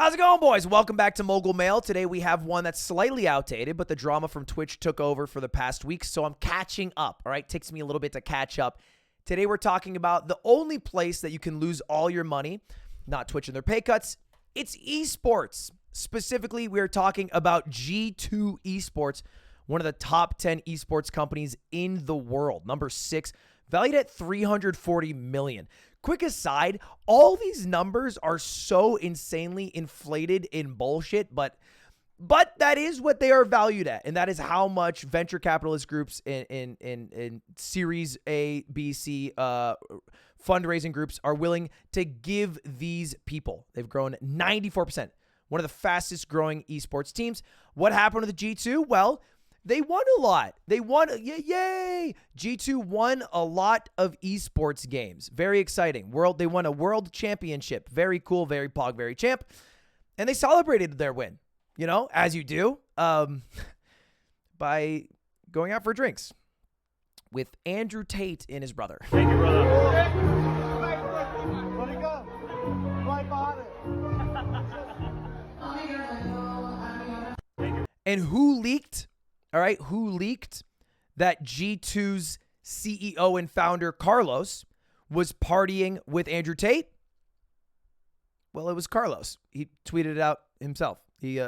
How's it going, boys? Welcome back to Mogul Mail. Today we have one that's slightly outdated, but the drama from Twitch took over for the past week, so I'm catching up, all right? Takes me a little bit to catch up. Today we're talking about the only place that you can lose all your money, not Twitch and their pay cuts, it's esports. Specifically, we're talking about G2 Esports, one of the top 10 esports companies in the world. Number 6, valued at $340 million. Quick aside, all these numbers are so insanely inflated in bullshit, but that is what they are valued at, and that is how much venture capitalist groups in Series A, B, C fundraising groups are willing to give these people. They've grown 94%, one of the fastest growing esports teams. What happened with the G2? Well, they won a lot. They won, yay! G2 won a lot of esports games. Very exciting. They won a world championship. Very cool, very pog, very champ. And they celebrated their win, you know, as you do, by going out for drinks with Andrew Tate and his brother. Thank you, brother. Let it go. Right behind it. And who leaked? All right, who leaked that G2's CEO and founder, Carlos, was partying with Andrew Tate? Well, it was Carlos. He tweeted it out himself. He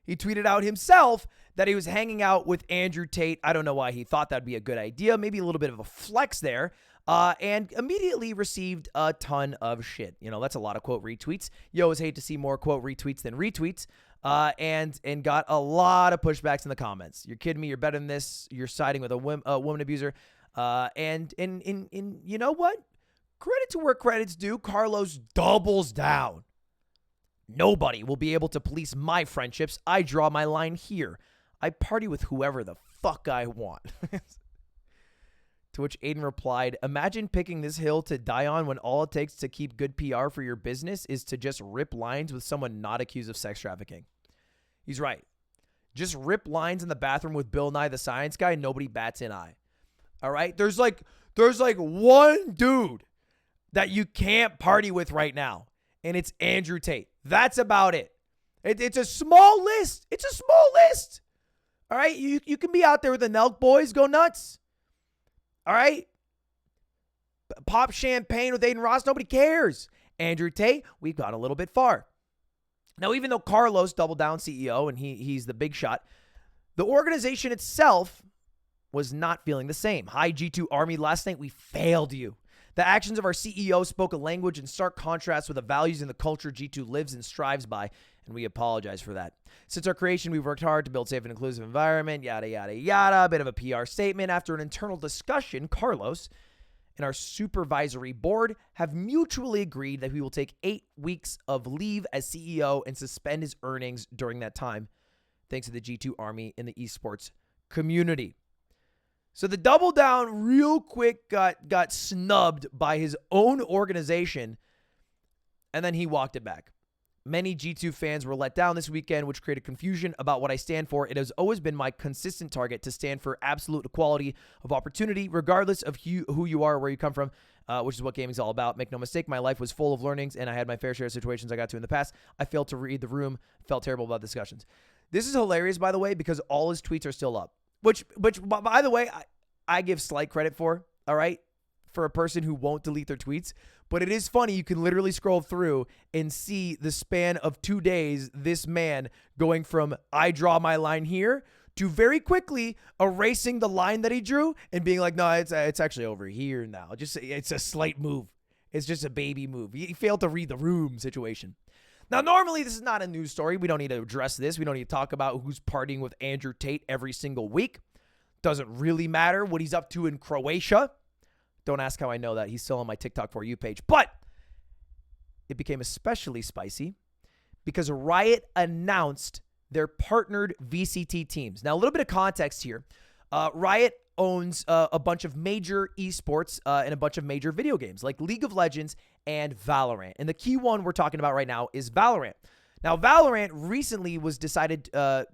tweeted out himself that he was hanging out with Andrew Tate. I don't know why he thought that'd be a good idea. Maybe a little bit of a flex there. And immediately received a ton of shit. You know, that's a lot of quote retweets. You always hate to see more quote retweets than retweets. And got a lot of pushbacks in the comments. You're kidding me. You're better than this. You're siding with a woman abuser. And you know what? Credit to where credit's due. Carlos doubles down. Nobody will be able to police my friendships. I draw my line here. I party with whoever the fuck I want. To which Aiden replied, imagine picking this hill to die on when all it takes to keep good PR for your business is to just rip lines with someone not accused of sex trafficking. He's right. Just rip lines in the bathroom with Bill Nye the Science Guy, nobody bats an eye. All right? There's like one dude that you can't party with right now, and it's Andrew Tate. That's about it. It's a small list. It's a small list. All right? You can be out there with the Nelk boys, go nuts. All right? Pop champagne with Aiden Ross, nobody cares. Andrew Tate, we've gone a little bit far. Now, even though Carlos, double down CEO, and he's the big shot, the organization itself was not feeling the same. Hi, G2 Army, last night we failed you. The actions of our CEO spoke a language in stark contrast with the values and the culture G2 lives and strives by, and we apologize for that. Since our creation, we've worked hard to build a safe and inclusive environment, yada, yada, yada. A bit of a PR statement. After an internal discussion, Carlos and our supervisory board have mutually agreed that we will take 8 weeks of leave as CEO and suspend his earnings during that time, thanks to the G2 Army in the esports community. So the double down real quick got snubbed by his own organization, and then he walked it back. Many G2 fans were let down this weekend, which created confusion about what I stand for. It has always been my consistent target to stand for absolute equality of opportunity, regardless of who you are or where you come from, which is what gaming is all about. Make no mistake, my life was full of learnings, and I had my fair share of situations I got to in the past. I failed to read the room, felt terrible about discussions. This is hilarious, by the way, because all his tweets are still up, which by the way, I give slight credit for, all right, for a person who won't delete their tweets. But it is funny. You can literally scroll through and see the span of 2 days, this man going from I draw my line here to very quickly erasing the line that he drew and being like, no, it's actually over here now. It's a slight move. It's just a baby move. He failed to read the room situation. Now, normally this is not a news story. We don't need to address this. We don't need to talk about who's partying with Andrew Tate every single week. Doesn't really matter what he's up to in Croatia. Don't ask how I know that. He's still on my TikTok For You page. But it became especially spicy because Riot announced their partnered VCT teams. Now, a little bit of context here. Riot owns a bunch of major esports and a bunch of major video games like League of Legends and Valorant. And the key one we're talking about right now is Valorant. Now, Valorant recently was decided to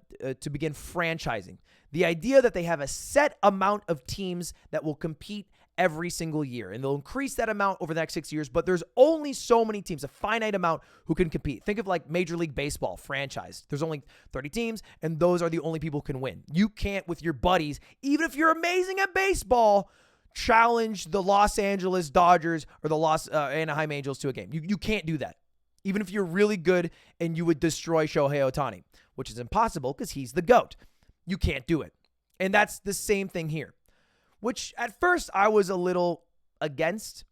begin franchising. The idea that they have a set amount of teams that will compete every single year, and they'll increase that amount over the next 6 years, but there's only so many teams, a finite amount, who can compete. Think of like Major League Baseball franchise. There's only 30 teams, and those are the only people who can win. You can't, with your buddies, even if you're amazing at baseball, challenge the Los Angeles Dodgers or the Anaheim Angels to a game. You can't do that, even if you're really good and you would destroy Shohei Ohtani, which is impossible because he's the GOAT. You can't do it. And that's the same thing here, which at first I was a little against,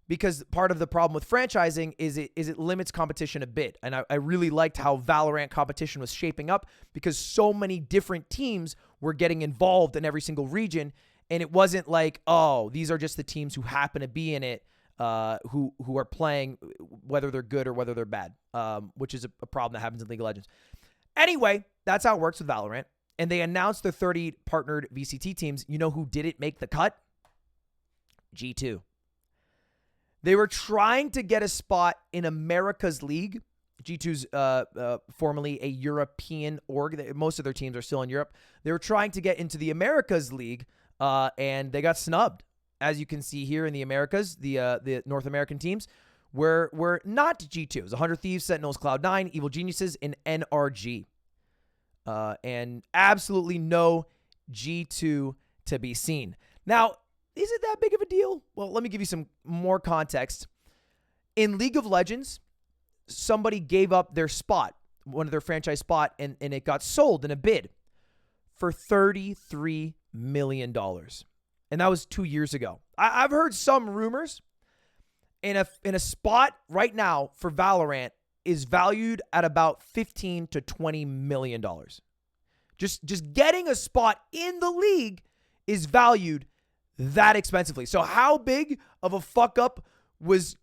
because part of the problem with franchising is it limits competition a bit. And I really liked how Valorant competition was shaping up, because so many different teams were getting involved in every single region. And it wasn't like, oh, these are just the teams who happen to be in it, who are playing, whether they're good or whether they're bad, which is a problem that happens in League of Legends. Anyway, that's how it works with Valorant. And they announced their 30 partnered VCT teams. You know who didn't make the cut? G2. They were trying to get a spot in America's League. G2's formerly a European org. Most of their teams are still in Europe. They were trying to get into the America's League, and they got snubbed. As you can see here in the Americas, the North American teams were not G2. It was 100 Thieves, Sentinels, Cloud9, Evil Geniuses, and NRG. And absolutely no G2 to be seen. Now, is it that big of a deal? Well, let me give you some more context. In League of Legends, somebody gave up their spot, one of their franchise spot, and it got sold in a bid for $33 million. And that was 2 years ago. I've heard some rumors in a spot right now for Valorant is valued at about $15 to $20 million. Just getting a spot in the league is valued that expensively. So how big of a fuck up was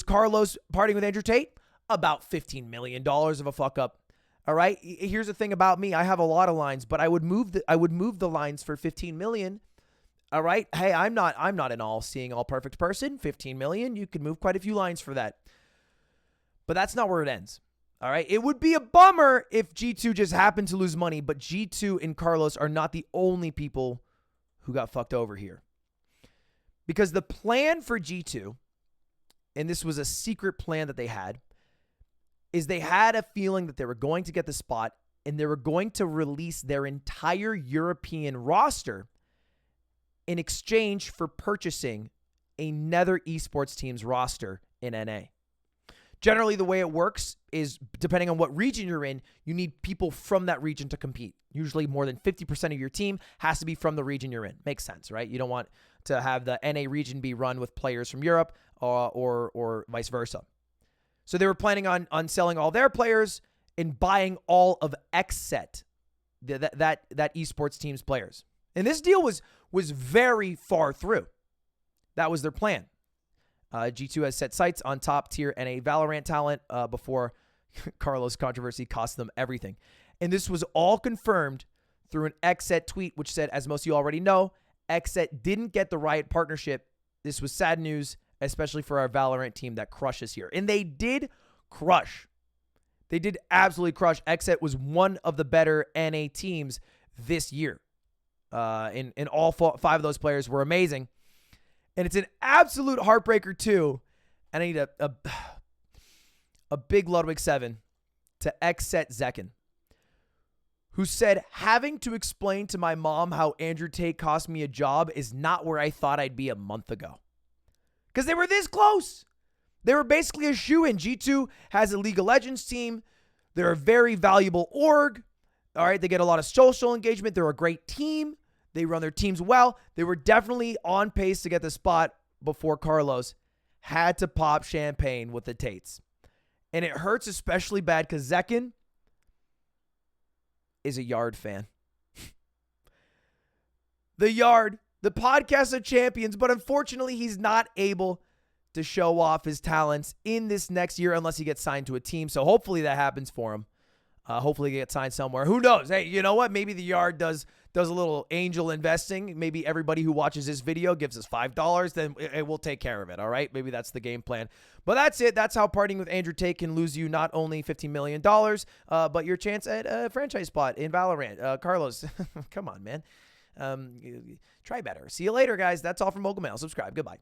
Carlos partying with Andrew Tate? About $15 million of a fuck up. All right. Here's the thing about me. I have a lot of lines, but I would move the lines for $15 million. All right. Hey, I'm not an all-seeing, all-perfect person. $15 million. You could move quite a few lines for that. But that's not where it ends. All right. It would be a bummer if G2 just happened to lose money, but G2 and Carlos are not the only people who got fucked over here. Because the plan for G2, and this was a secret plan that they had, is they had a feeling that they were going to get the spot and they were going to release their entire European roster in exchange for purchasing another esports team's roster in NA. Generally, the way it works is, depending on what region you're in, you need people from that region to compete. Usually more than 50% of your team has to be from the region you're in. Makes sense, right? You don't want to have the NA region be run with players from Europe or vice versa. So they were planning on selling all their players and buying all of XSET, that esports team's players. And this deal was very far through. That was their plan. G2 has set sights on top-tier NA Valorant talent before Carlos' controversy cost them everything. And this was all confirmed through an XSET tweet, which said, as most of you already know, XSET didn't get the Riot partnership. This was sad news, especially for our Valorant team that crushes here. And they did crush. They did absolutely crush. XSET was one of the better NA teams this year. And all five of those players were amazing. And it's an absolute heartbreaker too. And I need a big Ludwig 7 to XSET Zekin, who said, having to explain to my mom how Andrew Tate cost me a job is not where I thought I'd be a month ago. Because they were this close. They were basically a shoo-in. G2 has a League of Legends team. They're a very valuable org. All right, they get a lot of social engagement. They're a great team. They run their teams well. They were definitely on pace to get the spot before Carlos had to pop champagne with the Tates. And it hurts especially bad because Zekin is a Yard fan. The Yard, the podcast of champions, but unfortunately he's not able to show off his talents in this next year unless he gets signed to a team. So hopefully that happens for him. Hopefully he gets signed somewhere. Who knows? Hey, you know what? Maybe the Yard does a little angel investing. Maybe everybody who watches this video gives us $5. Then it will take care of it. All right. Maybe that's the game plan. But that's it. That's how partying with Andrew Tate can lose you not only $15 million, but your chance at a franchise spot in Valorant. Carlos, come on, man. Try better. See you later, guys. That's all from Mogul Mail. Subscribe. Goodbye.